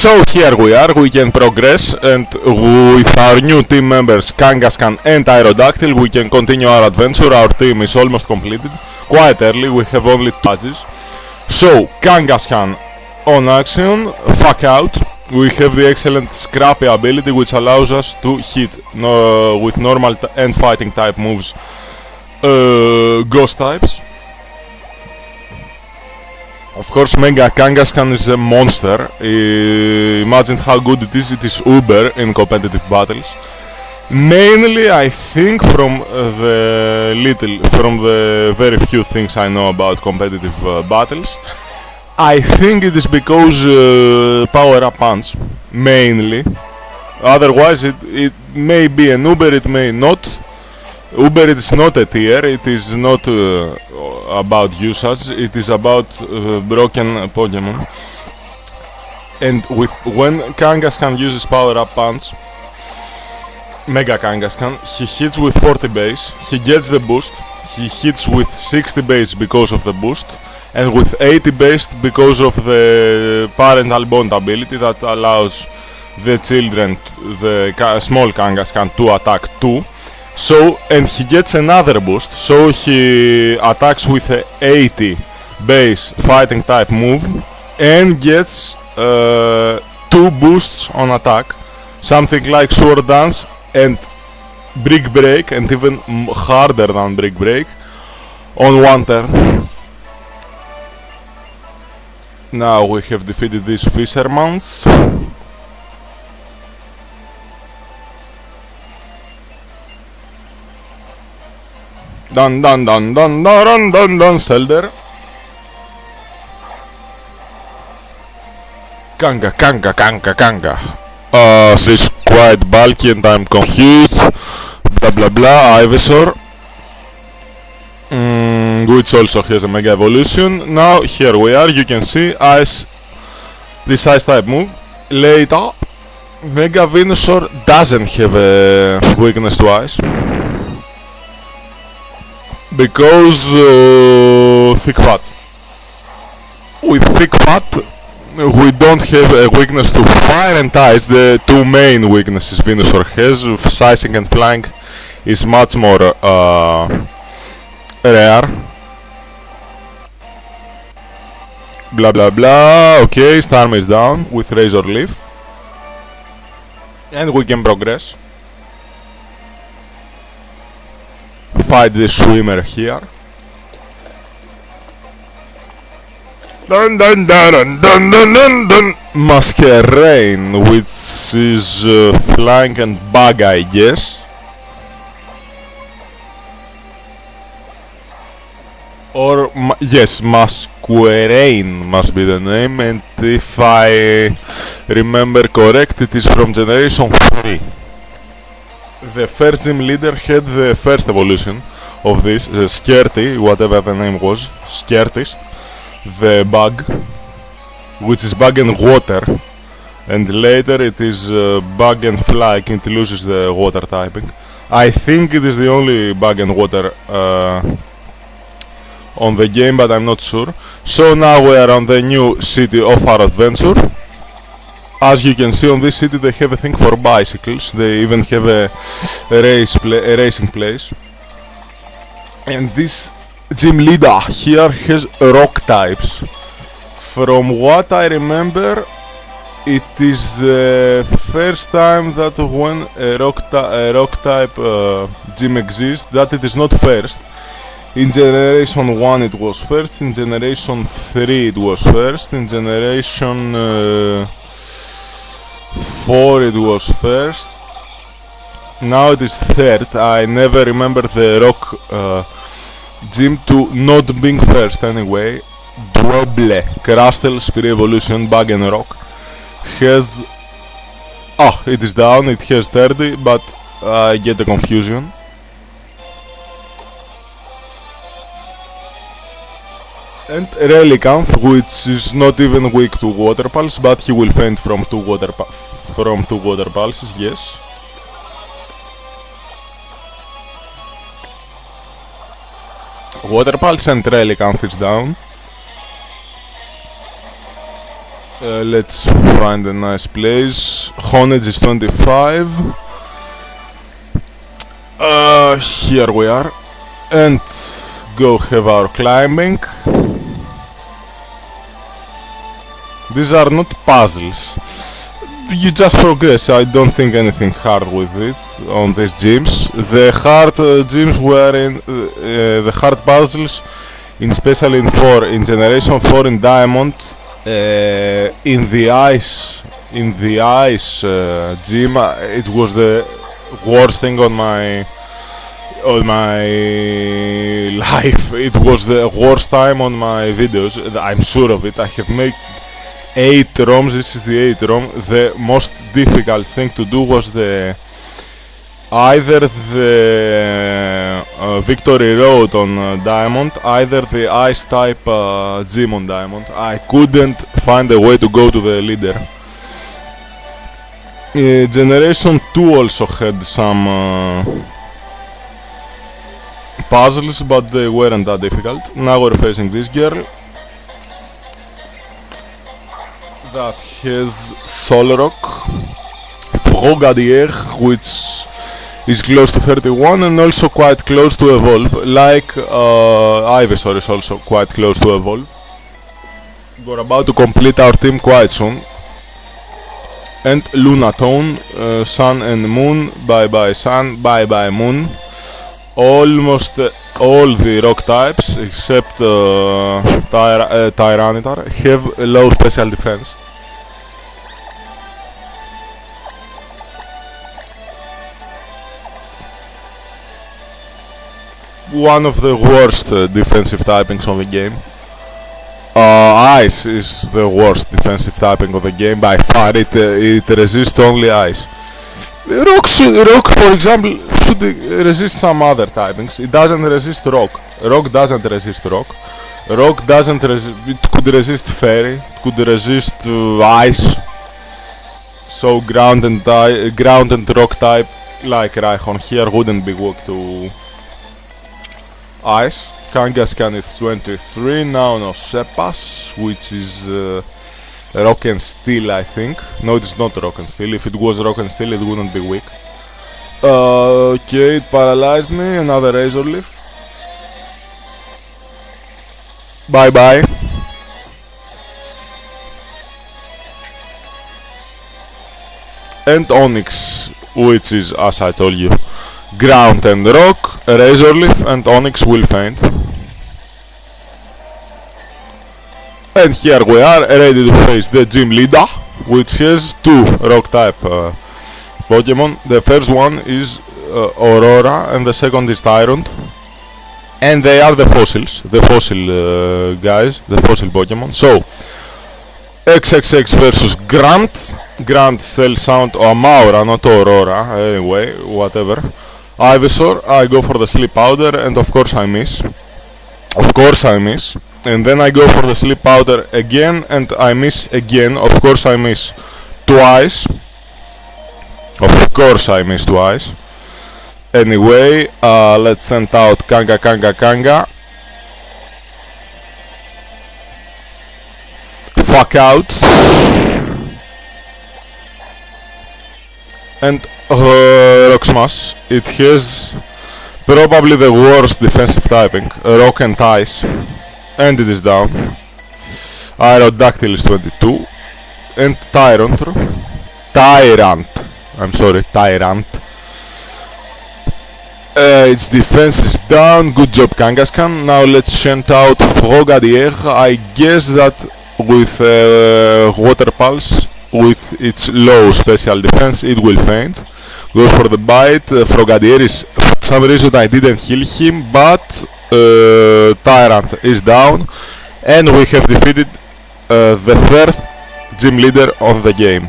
So here we are, we can progress, and with our new team members Kangaskhan and Aerodactyl we can continue our adventure. Our team is almost completed, quite early, we have only 2 badges. So Kangaskhan on action, fuck out. We have the excellent Scrappy ability which allows us to hit with normal and fighting type moves ghost types. Of course, Mega Kangaskhan is a monster. Imagine how good it is. It is uber in competitive battles. Mainly, I think from the very few things I know about competitive battles, I think it is because power up punch, mainly. Otherwise, it may be an uber, it may not. Uber is not a tier, it is not about usage, it is about broken Pokemon. And when Kangaskhan uses power up punch, Mega Kangaskhan, he hits with 40 base, he gets the boost, he hits with 60 base because of the boost, and with 80 base because of the parental bond ability that allows the children, the small Kangaskhan, to attack 2. So, and he gets another boost, so he attacks with a 80 base fighting type move and gets 2 boosts on attack, something like Sword Dance and Brick Break, and even harder than Brick Break on 1 turn. Now we have defeated these fishermans. Dun dun dun dun dun dun dun, Selder. Kanga. She's quite bulky and I'm confused. Blah blah blah, Ivysaur. Which also has a Mega Evolution. Now here we are, you can see this ice type move. Later, Mega Venusaur doesn't have a weakness to ice. Because thick fat. With thick fat, we don't have a weakness to fire and ice, the 2 main weaknesses Venusaur has. Sizing and flying is much more rare. Blah blah blah. Okay, Starmie is down with Razor Leaf, and we can progress. Fight the swimmer here. Dun dun dun dun dun dun dun. Masquerain, which is flying and bug, I guess. Or yes, Masquerain must be the name, and if I remember correct, it is from Generation 3. The first gym leader had the first evolution of this, Skirty, whatever the name was, Skirtist, the bug, which is bug and water, and later it is bug and fly, it loses the water typing. I think it is the only bug and water on the game, but I'm not sure. So now we are on the new city of our adventure. As you can see, on this city they have a thing for bicycles, they even have a racing place. And this gym leader here has rock types. From what I remember, it is the first time that when a rock type gym exists, that it is not first. In Generation 1 it was first, in Generation 3 it was first, in Generation 4 it was first, now it is third. I never remember the rock gym to not being first anyway. Dwebble, Crustle, Spear Evolution, Bug and Rock has... it is down, it has 30, but I get the confusion. And Relicanth, which is not even weak to Water Pulse, but he will faint from 2 water pulses, yes. Water Pulse and Relicanth is down. Let's find a nice place. Honage is 25. Here we are. And go have our climbing. These are not puzzles. You just progress. I don't think anything hard with it on these gyms. The hard gyms were in the hard puzzles, especially in 4, in Generation 4 in Diamond, in the ice gym. It was the worst thing on my life. It was the worst time on my videos. I'm sure of it. I have made 8 ROMs. This is the 8th ROM. The most difficult thing to do was either the Victory Road on Diamond, either the Ice type gym on Diamond. I couldn't find a way to go to the leader. Generation 2 also had some puzzles, but they weren't that difficult. Now we're facing this girl that has Solrock, Frogadier, which is close to 31 and also quite close to evolve, like Ivysaur is also quite close to evolve. We're about to complete our team quite soon. And Lunatone, Sun and Moon, bye bye Sun, bye bye Moon. Almost all the rock types except Tyranitar have low special defense. One of the worst defensive typings on the game. Ice is the worst defensive typing of the game by far. It resists only ice. Rock, for example, should resist some other typings. It doesn't resist rock. Rock doesn't resist rock. Rock doesn't resist. It could resist fairy. It could resist ice. So ground and rock type like Rhyhorn here wouldn't be weak to ice. Kangaskhan is 23, now Nosepas, which is Rock and Steel, I think. No, it's not Rock and Steel. If it was Rock and Steel, it wouldn't be weak. Okay, it paralyzed me. Another Razor Leaf. Bye bye. And Onix, which is, as I told you, Ground and Rock, Razor Leaf, and Onix will faint. And here we are, ready to face the Gym Leader, which has 2 rock type Pokemon. The first one is Aurora and the second is Tyrant. And they are the fossils, the fossil guys, the fossil Pokemon. So, XXX versus Grant. Grant Cell Sound or Maura, not Aurora, anyway, whatever. Ivysaur, I go for the Sleep Powder and of course I miss. And then I go for the Sleep Powder again and I miss again. Of course I miss twice. Anyway, let's send out Kanga. Fuck out. And Rock Smash. It has probably the worst defensive typing, Rock and Ice, and it is down. Aerodactyl is 22, and Tyrant. Its defense is down. Good job, Kangaskhan. Now let's send out Frogadier. I guess that with Water Pulse, with its low special defense, it will faint. Goes for the bite. Frogadier is, for some reason I didn't heal him, but Tyrant is down, and we have defeated the 3rd gym leader on the game.